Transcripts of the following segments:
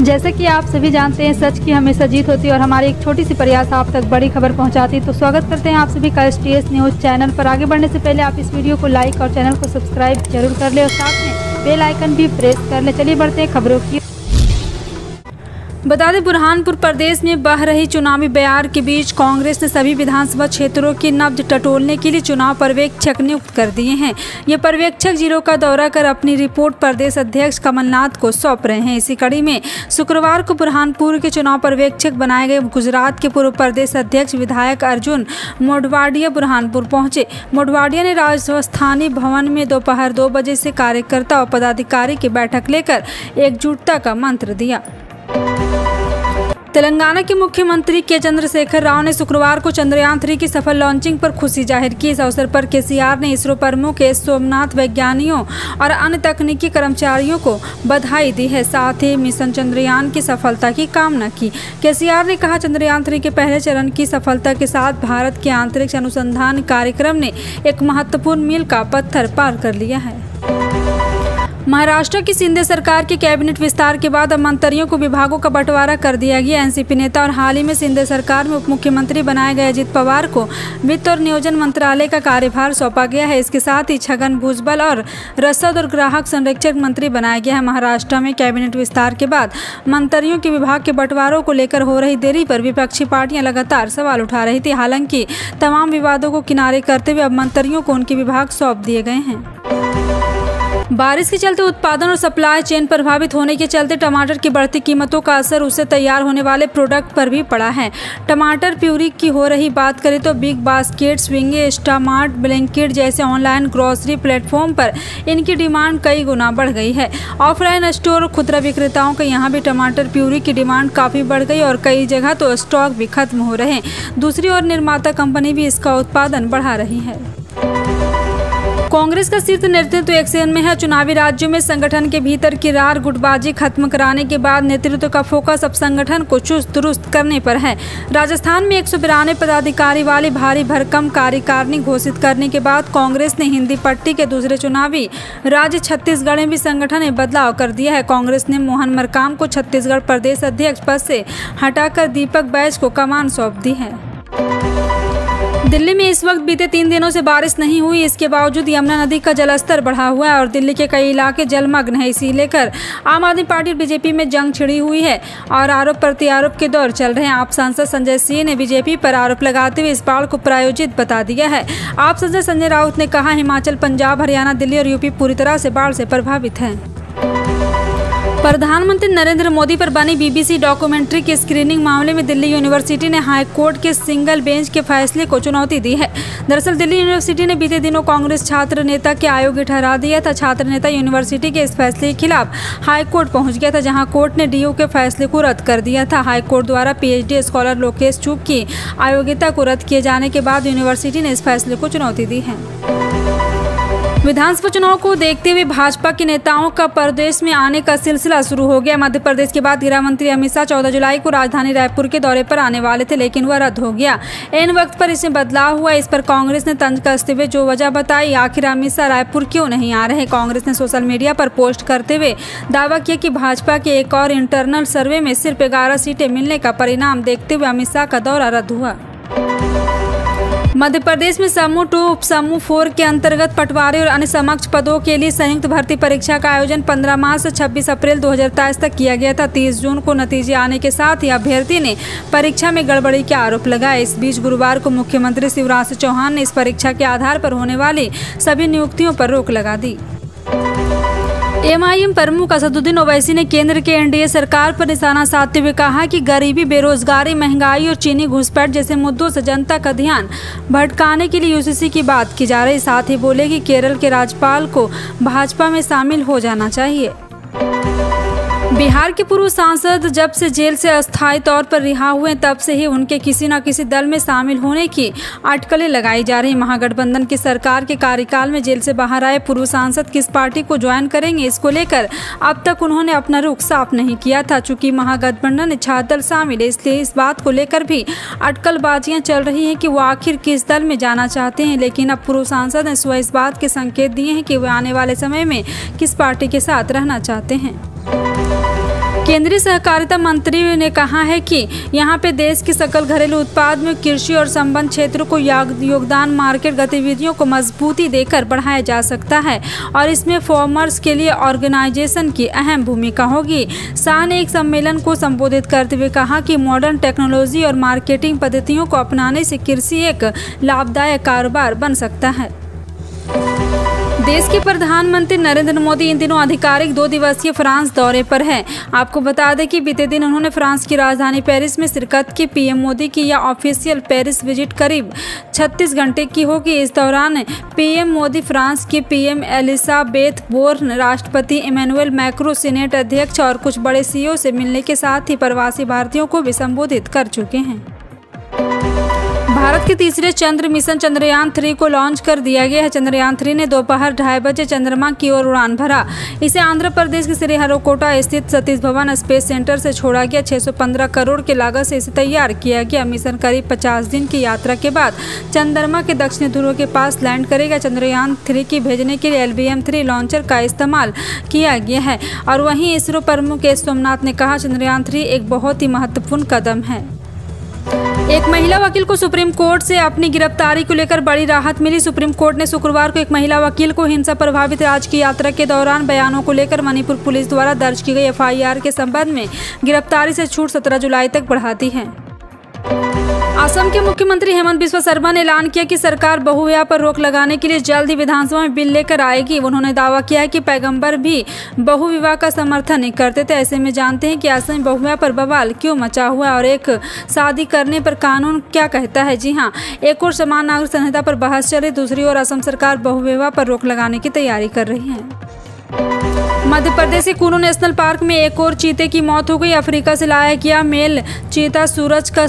जैसे कि आप सभी जानते हैं, सच की हमेशा जीत होती है और हमारी एक छोटी सी प्रयास आप तक बड़ी खबर पहुंचाती है। तो स्वागत करते हैं आप सभी का STS न्यूज़ चैनल पर। आगे बढ़ने से पहले आप इस वीडियो को लाइक और चैनल को सब्सक्राइब जरूर कर ले और साथ में बेल आइकन भी प्रेस कर ले। चलिए बढ़ते हैं खबरों की। बता दें, बुरहानपुर प्रदेश में बह रही चुनावी बयार के बीच कांग्रेस ने सभी विधानसभा क्षेत्रों की नब्ज टटोलने के लिए चुनाव पर्यवेक्षक नियुक्त कर दिए हैं। ये पर्यवेक्षक जिलों का दौरा कर अपनी रिपोर्ट प्रदेश अध्यक्ष कमलनाथ को सौंप रहे हैं। इसी कड़ी में शुक्रवार को बुरहानपुर के चुनाव पर्यवेक्षक बनाए गए गुजरात के पूर्व प्रदेश अध्यक्ष विधायक अर्जुन मोढवाडिया बुरहानपुर पहुंचे। मोढवाडिया ने राजस्थानी भवन में दोपहर 2 बजे से कार्यकर्ता और पदाधिकारी की बैठक लेकर एकजुटता का मंत्र दिया। तेलंगाना के मुख्यमंत्री के चंद्रशेखर राव ने शुक्रवार को चंद्रयान 3 की सफल लॉन्चिंग पर खुशी जाहिर की। इस अवसर पर KCR ने इसरो प्रमुख एस सोमनाथ, वैज्ञानिकों और अन्य तकनीकी कर्मचारियों को बधाई दी है। साथ ही मिशन चंद्रयान की सफलता की कामना की। KCR ने कहा, चंद्रयान 3 के पहले चरण की सफलता के साथ भारत के अंतरिक्ष अनुसंधान कार्यक्रम ने एक महत्वपूर्ण मील का पत्थर पार कर लिया है। महाराष्ट्र की शिंदे सरकार के कैबिनेट विस्तार के बाद अब मंत्रियों को विभागों का बंटवारा कर दिया गया। NCP नेता और हाल ही में शिंदे सरकार में उप मुख्यमंत्री बनाए गए अजित पवार को वित्त और नियोजन मंत्रालय का कार्यभार सौंपा गया है। इसके साथ ही छगन भुजबल और रसद और ग्राहक संरक्षण मंत्री बनाया गया है। महाराष्ट्र में कैबिनेट विस्तार के बाद मंत्रियों के विभाग के बंटवारों को लेकर हो रही देरी पर विपक्षी पार्टियां लगातार सवाल उठा रही थी। हालांकि तमाम विवादों को किनारे करते हुए अब मंत्रियों को उनके विभाग सौंप दिए गए हैं। बारिश के चलते उत्पादन और सप्लाई चेन प्रभावित होने के चलते टमाटर की बढ़ती कीमतों का असर उससे तैयार होने वाले प्रोडक्ट पर भी पड़ा है। टमाटर प्यूरी की हो रही बात करें तो big basket, swingy, Instamart, Blinkit जैसे ऑनलाइन ग्रोसरी प्लेटफॉर्म पर इनकी डिमांड कई गुना बढ़ गई है। ऑफलाइन स्टोर और खुदरा विक्रेताओं के यहाँ भी टमाटर प्यूरी की डिमांड काफ़ी बढ़ गई और कई जगह तो स्टॉक भी खत्म हो रहे हैं। दूसरी ओर निर्माता कंपनी भी इसका उत्पादन बढ़ा रही है। कांग्रेस का शीर्ष नेतृत्व एक्शन में है। चुनावी राज्यों में संगठन के भीतर की रार गुटबाजी खत्म कराने के बाद नेतृत्व का फोकस अब संगठन को चुस्त दुरुस्त करने पर है। राजस्थान में 192 पदाधिकारी वाली भारी भरकम कार्यकारिणी घोषित करने के बाद कांग्रेस ने हिंदी पट्टी के दूसरे चुनावी राज्य छत्तीसगढ़ में भी संगठन में बदलाव कर दिया है। कांग्रेस ने मोहन मरकाम को छत्तीसगढ़ प्रदेश अध्यक्ष पद से हटाकर दीपक बैज को कमान सौंप दी है। दिल्ली में इस वक्त बीते 3 दिनों से बारिश नहीं हुई। इसके बावजूद यमुना नदी का जलस्तर बढ़ा हुआ है और दिल्ली के कई इलाके जलमग्न है। इसी लेकर आम आदमी पार्टी और बीजेपी में जंग छिड़ी हुई है और आरोप प्रत्यारोप के दौर चल रहे हैं। आप सांसद संजय सिंह ने बीजेपी पर आरोप लगाते हुए इस बाढ़ को प्रायोजित बता दिया है। आप सांसद संजय राउत ने कहा, हिमाचल, पंजाब, हरियाणा, दिल्ली और यूपी पूरी तरह से बाढ़ से प्रभावित है। प्रधानमंत्री नरेंद्र मोदी पर बनी BBC डॉक्यूमेंट्री की स्क्रीनिंग मामले में दिल्ली यूनिवर्सिटी ने हाई कोर्ट के सिंगल बेंच के फैसले को चुनौती दी है। दरअसल दिल्ली यूनिवर्सिटी ने बीते दिनों कांग्रेस छात्र नेता के अयोग्य ठहरा दिया था। छात्र नेता यूनिवर्सिटी के इस फैसले के खिलाफ हाई कोर्ट पहुंच गया था, जहां कोर्ट ने DU के फैसले को रद्द कर दिया था। हाई कोर्ट द्वारा PhD स्कॉलर लोकेश चुग की अयोग्यता को रद्द किए जाने के बाद यूनिवर्सिटी ने इस फैसले को चुनौती दी है। विधानसभा चुनाव को देखते हुए भाजपा के नेताओं का प्रदेश में आने का सिलसिला शुरू हो गया। मध्य प्रदेश के बाद गृह मंत्री अमित शाह 14 जुलाई को राजधानी रायपुर के दौरे पर आने वाले थे, लेकिन वह रद्द हो गया। इन वक्त पर इसमें बदलाव हुआ। इस पर कांग्रेस ने तंज कसते हुए जो वजह बताई, आखिर अमित शाह रायपुर क्यों नहीं आ रहे। कांग्रेस ने सोशल मीडिया पर पोस्ट करते हुए दावा किया कि भाजपा के एक और इंटरनल सर्वे में सिर्फ 11 सीटें मिलने का परिणाम देखते हुए अमित शाह का दौरा रद्द हुआ। मध्य प्रदेश में समूह 2 उप समूह 4 के अंतर्गत पटवारी और अन्य समक्ष पदों के लिए संयुक्त भर्ती परीक्षा का आयोजन 15 मार्च से 26 अप्रैल 2023 तक किया गया था। 30 जून को नतीजे आने के साथ ही अभ्यर्थी ने परीक्षा में गड़बड़ी के आरोप लगाए। इस बीच गुरुवार को मुख्यमंत्री शिवराज सिंह चौहान ने इस परीक्षा के आधार पर होने वाली सभी नियुक्तियों पर रोक लगा दी। MIM प्रमुख असदुद्दीन ओवैसी ने केंद्र के NDA सरकार पर निशाना साधते हुए कहा कि गरीबी, बेरोजगारी, महंगाई और चीनी घुसपैठ जैसे मुद्दों से जनता का ध्यान भटकाने के लिए UCC की बात की जा रही। साथ ही बोले कि केरल के राज्यपाल को भाजपा में शामिल हो जाना चाहिए। बिहार के पूर्व सांसद जब से जेल से अस्थायी तौर पर रिहा हुए तब से ही उनके किसी न किसी दल में शामिल होने की अटकलें लगाई जा रही। महागठबंधन की सरकार के कार्यकाल में जेल से बाहर आए पूर्व सांसद किस पार्टी को ज्वाइन करेंगे, इसको लेकर अब तक उन्होंने अपना रुख साफ नहीं किया था। चूंकि महागठबंधन में छात्र दल शामिल है, इसलिए इस बात को लेकर भी अटकलबाजियां चल रही हैं कि वो आखिर किस दल में जाना चाहते हैं। लेकिन अब पूर्व सांसद ने स्वयं इस बात के संकेत दिए हैं कि वे आने वाले समय में किस पार्टी के साथ रहना चाहते हैं। केंद्रीय सहकारिता मंत्री ने कहा है कि यहां पे देश के सकल घरेलू उत्पाद में कृषि और संबद्ध क्षेत्रों को योगदान मार्केट गतिविधियों को मजबूती देकर बढ़ाया जा सकता है और इसमें फार्मर्स के लिए ऑर्गेनाइजेशन की अहम भूमिका होगी। शाह ने एक सम्मेलन को संबोधित करते हुए कहा कि मॉडर्न टेक्नोलॉजी और मार्केटिंग पद्धतियों को अपनाने से कृषि एक लाभदायक कारोबार बन सकता है। देश के प्रधानमंत्री नरेंद्र मोदी इन दिनों आधिकारिक 2 दिवसीय फ्रांस दौरे पर हैं। आपको बता दें कि बीते दिन उन्होंने फ्रांस की राजधानी पेरिस में शिरकत की। पीएम मोदी की यह ऑफिशियल पेरिस विजिट करीब 36 घंटे की होगी। इस दौरान पीएम मोदी फ्रांस की पीएम एलिजाबेथ बोर्न, राष्ट्रपति इमैनुअल मैक्रों, सीनेट अध्यक्ष और कुछ बड़े सीईओ से मिलने के साथ ही प्रवासी भारतीयों को भी संबोधित कर चुके हैं। भारत के तीसरे चंद्र मिशन चंद्रयान 3 को लॉन्च कर दिया गया है। चंद्रयान 3 ने दोपहर 2:30 बजे चंद्रमा की ओर उड़ान भरा। इसे आंध्र प्रदेश के श्रीहरिकोटा स्थित सतीश धवन स्पेस सेंटर से छोड़ा गया। 615 करोड़ की लागत से इसे तैयार किया गया। मिशन करीब 50 दिन की यात्रा के बाद चंद्रमा के दक्षिणी ध्रुव के पास लैंड करेगा। चंद्रयान 3 की भेजने के लिए LVM-3 लॉन्चर का इस्तेमाल किया गया है। और वहीं इसरो प्रमुख के सोमनाथ ने कहा, चंद्रयान 3 एक बहुत ही महत्वपूर्ण कदम है। एक महिला वकील को सुप्रीम कोर्ट से अपनी गिरफ्तारी को लेकर बड़ी राहत मिली। सुप्रीम कोर्ट ने शुक्रवार को एक महिला वकील को हिंसा प्रभावित राज्य की यात्रा के दौरान बयानों को लेकर मणिपुर पुलिस द्वारा दर्ज की गई FIR के संबंध में गिरफ्तारी से छूट 17 जुलाई तक बढ़ा दी है। असम के मुख्यमंत्री हेमंत बिस्वा शर्मा ने ऐलान किया कि सरकार बहुविवाह पर रोक लगाने के लिए जल्द ही विधानसभा में बिल लेकर आएगी। उन्होंने दावा किया है कि पैगंबर भी बहुविवाह का समर्थन नहीं करते थे। ऐसे में जानते हैं कि असम में बहुविवाह पर बवाल क्यों मचा हुआ है और एक शादी करने पर कानून क्या कहता है। जी हाँ, एक और समान नागरिक संहिता पर बहस चले, दूसरी ओर असम सरकार बहुविवाह पर रोक लगाने की तैयारी कर रही है। मध्य प्रदेश के कूनो नेशनल पार्क में एक और चीते की मौत हो गई। अफ्रीका से लाया गया मेल चीता सूरज का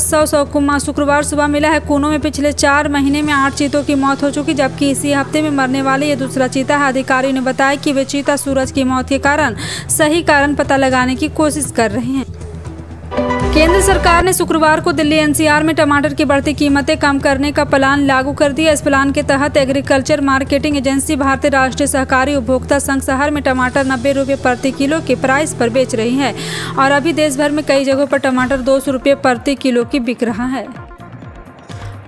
शुक्रवार सुबह मिला है। कूनो में पिछले 4 महीने में 8 चीतों की मौत हो चुकी, जबकि इसी हफ्ते में मरने वाले ये दूसरा चीता है। अधिकारियों ने बताया कि वे चीता सूरज की मौत के कारण सही कारण पता लगाने की कोशिश कर रहे हैं। केंद्र सरकार ने शुक्रवार को दिल्ली NCR में टमाटर की बढ़ती कीमतें कम करने का प्लान लागू कर दिया। इस प्लान के तहत एग्रीकल्चर मार्केटिंग एजेंसी भारतीय राष्ट्रीय सहकारी उपभोक्ता संघ शहर में टमाटर 90 रुपये प्रति किलो के प्राइस पर बेच रही है और अभी देश भर में कई जगहों पर टमाटर 200 रुपये प्रति किलो की बिक रहा है।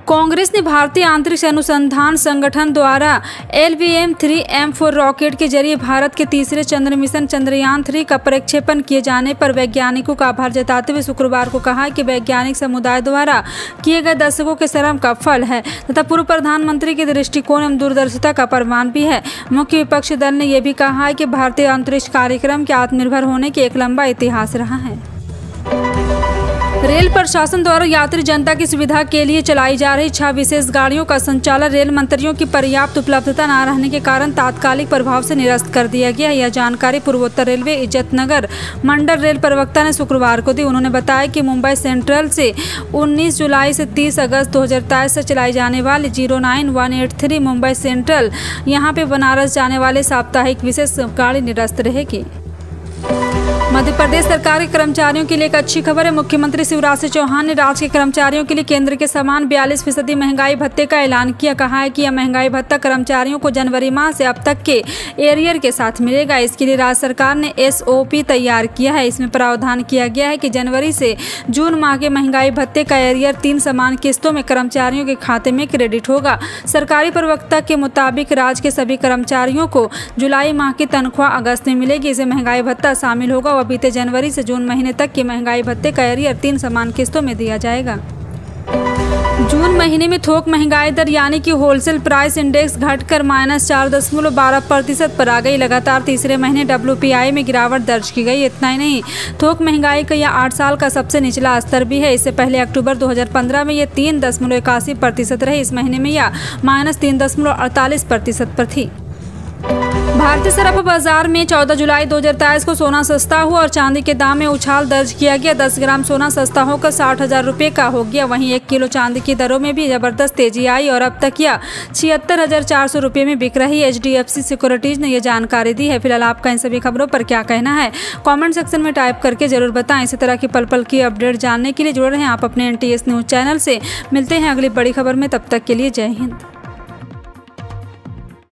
कांग्रेस ने भारतीय अंतरिक्ष अनुसंधान संगठन द्वारा LVM-3M4 रॉकेट के जरिए भारत के तीसरे चंद्र मिशन चंद्रयान 3 का प्रक्षेपण किए जाने पर वैज्ञानिकों का आभार जताते हुए शुक्रवार को कहा कि वैज्ञानिक समुदाय द्वारा किए गए दशकों के श्रम का फल है तथा पूर्व प्रधानमंत्री के दृष्टिकोण एवं दूरदर्शिता का प्रमाण भी है। मुख्य विपक्षी दल ने यह भी कहा है कि भारतीय अंतरिक्ष कार्यक्रम के आत्मनिर्भर होने के एक लंबा इतिहास रहा है। रेल प्रशासन द्वारा यात्री जनता की सुविधा के लिए चलाई जा रही 6 विशेष गाड़ियों का संचालन रेल मंत्रियों की पर्याप्त उपलब्धता न रहने के कारण तात्कालिक प्रभाव से निरस्त कर दिया गया। यह जानकारी पूर्वोत्तर रेलवे इज्जतनगर मंडल रेल प्रवक्ता ने शुक्रवार को दी। उन्होंने बताया कि मुंबई सेंट्रल से 19 जुलाई से 30 अगस्त 2023 से चलाई जाने वाली 09183 मुंबई सेंट्रल यहां पे बनारस जाने वाले साप्ताहिक विशेष गाड़ी निरस्त रहेगी। मध्य प्रदेश सरकार के कर्मचारियों के लिए एक अच्छी खबर है। मुख्यमंत्री शिवराज सिंह चौहान ने राज्य के कर्मचारियों के लिए केंद्र के समान 42% महंगाई भत्ते का ऐलान किया। कहा है कि यह महंगाई भत्ता कर्मचारियों को जनवरी माह से अब तक के एरियर के साथ मिलेगा। इसके लिए राज्य सरकार ने SOP तैयार किया है। इसमें प्रावधान किया गया है कि जनवरी से जून माह के महंगाई भत्ते का एरियर 3 समान किस्तों में कर्मचारियों के खाते में क्रेडिट होगा। सरकारी प्रवक्ता के मुताबिक राज्य के सभी कर्मचारियों को जुलाई माह की तनख्वाह अगस्त में मिलेगी। इसे महंगाई भत्ता शामिल होगा। बीते जनवरी से जून महीने तक के महंगाई भत्ते का एरियर 3 समान किस्तों में दिया जाएगा। जून महीने में थोक महंगाई दर यानी कि होलसेल प्राइस इंडेक्स घटकर -4.12% पर आ गई। लगातार तीसरे महीने WPI में गिरावट दर्ज की गई। इतना ही नहीं, थोक महंगाई का यह 8 साल का सबसे निचला स्तर भी है। इससे पहले अक्टूबर 2015 में यह 3.81% रही। इस महीने में यह -3.48% पर थी। भारतीय सराफा बाजार में 14 जुलाई 2023 को सोना सस्ता हुआ और चांदी के दाम में उछाल दर्ज किया गया। 10 ग्राम सोना सस्ता होकर 60,000 रुपये का हो गया। वहीं 1 किलो चांदी की दरों में भी जबरदस्त तेजी आई और अब तक यह 76,400 रुपये में बिक रही। HDFC सिक्योरिटीज ने यह जानकारी दी है। फिलहाल आपका इन सभी खबरों पर क्या कहना है, कॉमेंट सेक्शन में टाइप करके जरूर बताएं। इसी तरह की पल पल की अपडेट जानने के लिए जुड़े रहें आप अपने NTS न्यूज़ चैनल से। मिलते हैं अगली बड़ी खबर में, तब तक के लिए जय हिंद।